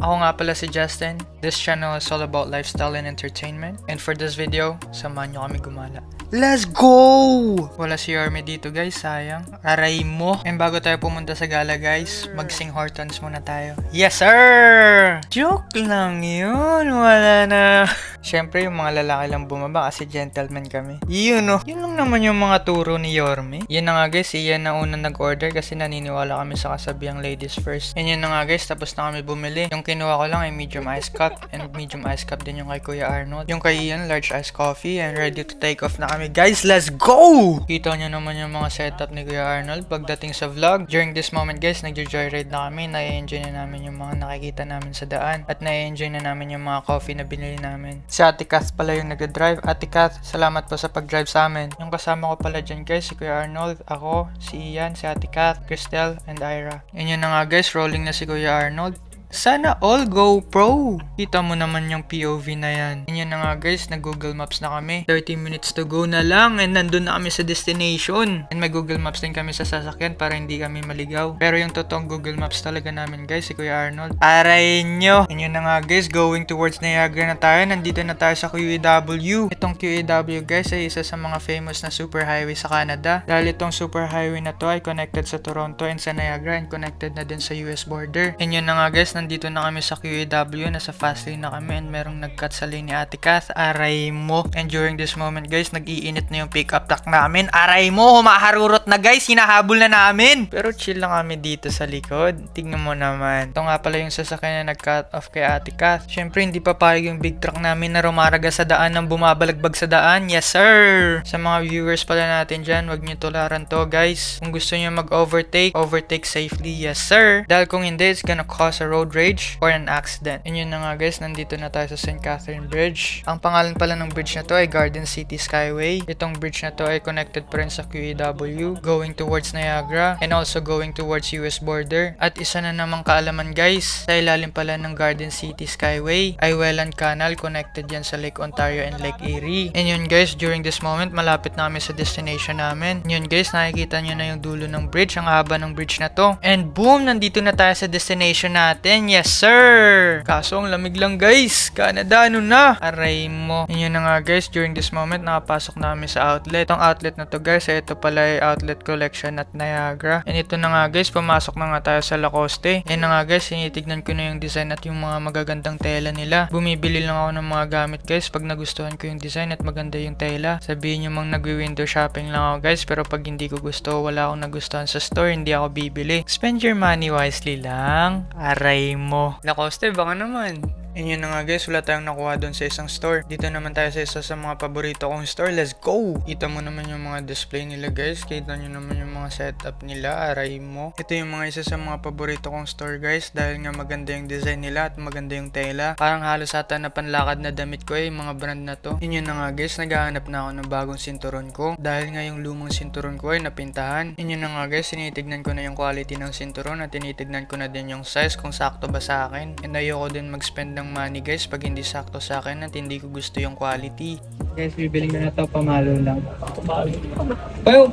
Ako nga pala si Justin. This channel is all about lifestyle and entertainment. And for this video, samahan nyo kami gumala. Let's go! Wala si Yorme dito guys, sayang. Aray mo. And bago tayo pumunta sa gala guys, mag-sing Hortons muna tayo. Yes sir! Joke lang yun. Wala na. Siyempre yung mga lalaki lang bumaba kasi gentleman kami. Yun no. Yun lang naman yung mga turo ni Yorme. Yun na nga guys, iyan na unang nag-order kasi naniniwala kami sa kasabihang ladies first. And yun na nga guys, tapos na kami bumili. Yung kinuha ko lang ay medium iced cup and medium iced cup din yung kay Kuya Arnold. Yung kay Ian, large iced coffee and ready to take off na kami. Guys, let's go! Kita nyo naman yung mga setup ni Kuya Arnold pagdating sa vlog. During this moment guys, nagjo-joyride na kami. Na-enjoy na namin yung mga nakikita namin sa daan. At na-enjoy na namin yung mga coffee na binili namin. Si Ate Kath pala yung nag-drive. Ate Kath, salamat po sa pag-drive sa amin. Yung kasama ko pala dyan guys, si Kuya Arnold, ako, si Ian, si Ate Kath, Cristel, and Ira. And yun na nga guys, rolling na si Kuya Arnold. Sana all GoPro! Kita mo naman yung POV na yan. And yun na nga guys, nag-Google Maps na kami. 30 minutes to go na lang and nandun na kami sa destination. And may Google Maps din kami sa sasakyan para hindi kami maligaw. Pero yung totoong Google Maps talaga namin guys, si Kuya Arnold. Aray nyo! And yun na nga guys, going towards Niagara na tayo. Nandito na tayo sa QEW. Itong QEW guys ay isa sa mga famous na superhighway sa Canada. Dahil itong superhighway na to ay connected sa Toronto and sa Niagara and connected na din sa US border. And yun na nga guys, nandito na kami sa QEW, nasa fast lane na kami and merong nag-cut sa lane ni Ate Kath. Aray mo. And during this moment guys, nag-iinit na yung pick-up truck namin. Aray mo, humaharurot na guys, hinahabol na namin. Pero chill lang kami dito sa likod. Tingnan mo naman. Ito nga pala yung sasakyan na nag-cut off kay Ate Kath. Syempre hindi pa payag yung big truck namin na rumaraga sa daan ng bumabalagbag sa daan. Yes sir! Sa mga viewers pala natin dyan, wag nyo tularan to guys. Kung gusto nyo mag-overtake, overtake safely. Yes sir! Dahil kung hindi, it's gonna cause a road rage or an accident. And yun na nga guys, nandito na tayo sa St. Catherine Bridge. Ang pangalan pala ng bridge na to ay Garden City Skyway. Itong bridge na to ay connected pa rin sa QEW, going towards Niagara and also going towards US border. At isa na namang kaalaman guys, sa ilalim pala ng Garden City Skyway ay Welland Canal, connected yan sa Lake Ontario and Lake Erie. And yun guys, during this moment, malapit na kami sa destination namin. Yun guys, nakikita nyo na yung dulo ng bridge, ang haba ng bridge na to. And boom, nandito na tayo sa destination natin. Yes sir! Kaso ang lamig lang guys. Canada ano na? Aray mo. Yun na nga guys, during this moment nakapasok na kami sa outlet. Itong outlet na to guys, ito pala ay outlet collection at Niagara. And ito na nga guys, pumasok na nga tayo sa Lacoste. Yan na nga guys, tinitignan ko na yung design at yung mga magagandang tela nila. Bumibili lang ako ng mga gamit guys pag nagustuhan ko yung design at maganda yung tela. Sabihin nyo mang nagwi-window shopping lang ako guys, pero pag hindi ko gusto, wala akong nagustuhan sa store, hindi ako bibili. Spend your money wisely lang. Aray mo. Lacoste, baka naman. And yun na nga guys, wala tayong nakuha doon sa isang store. Dito naman tayo sa isa sa mga paborito kong store. Let's go! Kita mo naman yung mga display nila guys. Kita nyo naman yung mga setup nila. Aray mo. Ito yung mga isa sa mga paborito kong store guys. Dahil nga maganda yung design nila at maganda yung tela. Parang halos ata na panlakad na damit ko yung mga brand na to. Yun na nga guys, naghahanap na ako ng bagong sinturon ko. Dahil nga yung lumang sinturon ko ay napintahan. Yun na nga guys, tinitignan ko na yung quality ng sinturon at tinitignan ko na din yung size kung sakto ba sa akin. And ayoko din mag-spend ng money guys pag hindi sakto sa akin at hindi ko gusto yung quality. Guys, bibili na to, pamalo lang.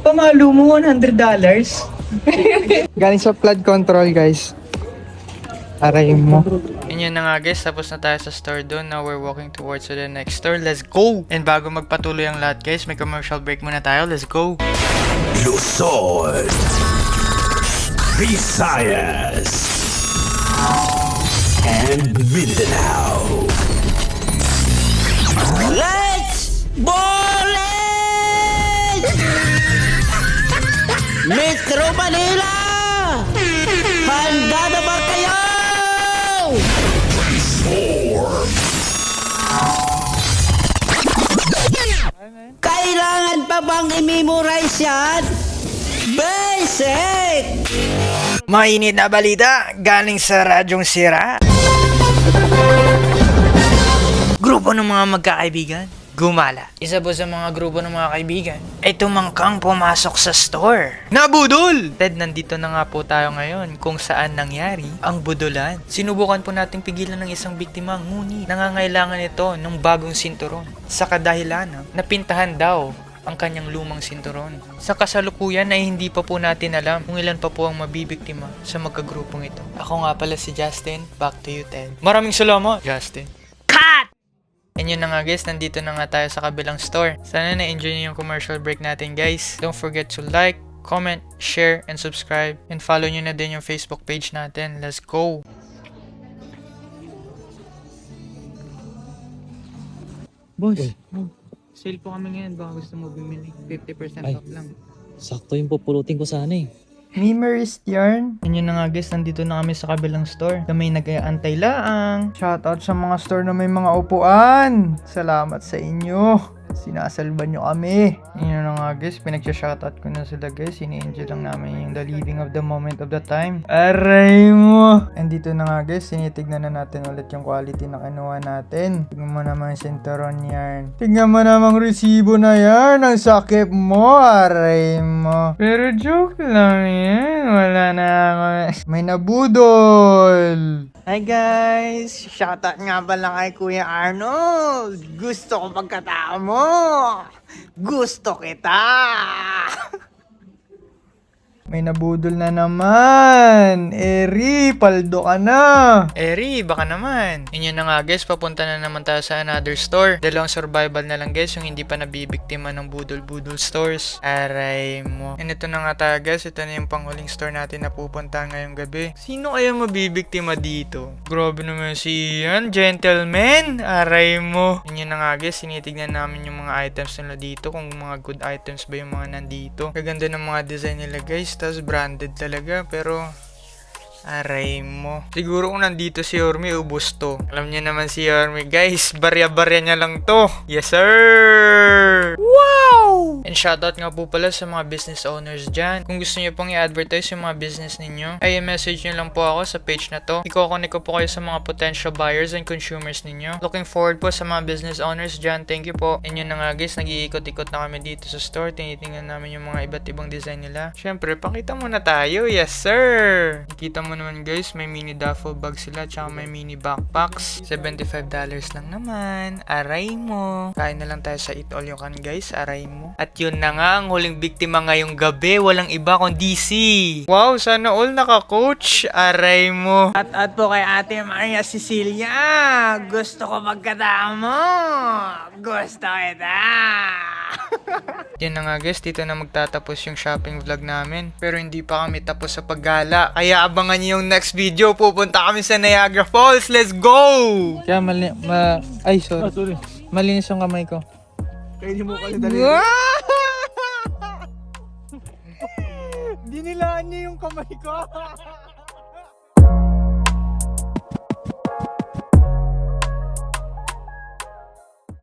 Pamalo mo $100. Galing sa flood control guys. Aray mo. And yun na nga guys, tapos na tayo sa store doon. Now we're walking towards the next store. Let's go! And bago magpatuloy ang lahat guys, may commercial break muna tayo. Let's go! Luzon, Visayas, and Mindanao. Let's ball it! Metro Manila! Handa na ba kayo? Kailangan pa bang i-memorize yan? Basic! Mainit na balita galing sa Radyong Sira. Grupo ng mga magkakaibigan gumala. Isa po sa mga grupo ng mga kaibigan ay tumangkang pumasok sa store. Nabudol! Ted, nandito na nga po tayo ngayon kung saan nangyari ang budulan. Sinubukan po nating pigilan ng isang biktima, ngunit nangangailangan ito ng bagong sinturon sa kadahilan na pintahan daw ang kanyang lumang sinturon. Sa kasalukuyan ay hindi pa po natin alam kung ilan pa po ang mabibiktima sa magkagrupong ito. Ako nga pala si Justin, back to you Ted. Maraming salamat, Justin. Cut! And yun na nga guys, nandito na nga tayo sa kabilang store. Sana na-enjoy niyo yung commercial break natin guys. Don't forget to like, comment, share, and subscribe. And follow nyo na din yung Facebook page natin. Let's go! Boss, sale po kami ngayon. Baka gusto mo bumili. 50% Ay. off lang. Sakto yung pupulutin ko sana eh. Memories yarn. And yun na nga guys, nandito na kami sa kabilang store. Kami nag-aantay laang. Shoutout sa mga store na may mga upuan. Salamat sa inyo. Sinasalban nyo kami. Yun na nga guys, pinag-shoutout ko na sila guys. Ini-enjoy lang namin yung the living of the moment of the time. Aray mo! And dito na nga guys, sinitignan na natin ulit yung quality na kinuha natin. Tignan mo naman yung sinturon yarn. Tignan mo namang resibo na yarn. Ang sakip mo, aray mo. Pero joke lang yan. Wala na ako. May nabudol. Hi guys! Shoutout nga pala kay Kuya Arnold! Gusto ko pagkatao mo! Gusto kita! May nabudol na naman! Eri, paldo ka na! Eri, baka naman. Yun na nga guys, papunta na naman tayo sa another store. Dalawang survival na lang guys, yung hindi pa nabibiktima ng budol-budol stores. Aray mo. And ito na nga tayo guys, ito na yung panghuling store natin na pupunta ngayong gabi. Sino kaya mabibiktima dito? Grabe naman si Ian, gentleman! Aray mo. Yun na nga guys, sinitignan namin yung mga items nila dito, kung mga good items ba yung mga nandito. Kaganda ng mga design nila guys. Tapos branded talaga, pero aray mo. Siguro kung nandito si Yorme, ubos to. Alam niyo naman si Yorme guys, barya-barya niya lang to. Yes sir! Wow! And shoutout nga po pala sa mga business owners dyan. Kung gusto niyo pong i-advertise yung mga business ninyo, ay message niyo lang po ako sa page na to. Iko-connect ko po kayo sa mga potential buyers and consumers ninyo. Looking forward po sa mga business owners dyan. Thank you po. And yun na nga guys, nag-iikot-ikot na kami dito sa store. Tinitingnan namin yung mga iba't ibang design nila. Syempre, pakita muna tayo. Yes sir! Kita mo naman guys, may mini duffel bag sila, tsaka may mini backpacks. $75 lang naman. Aray mo. Kain na lang tayo sa Eat All You Can guys. Aray mo. At yun na nga, ang huling biktima ngayong gabi. Walang iba kundi si wow, sana all naka-coach. Aray mo. At po kay Ate Maria Cecilia. Gusto ko magkatamo. Gusto kita. Yan na nga guys, dito na magtatapos yung shopping vlog namin. Pero hindi pa kami tapos sa paggala. Kaya abangan nyo yung next video. Pupunta kami sa Niagara Falls. Let's go! Kaya sorry. Malinis yung kamay ko. Kainin mo kasi dali. Dinilaan niya yung kamay ko.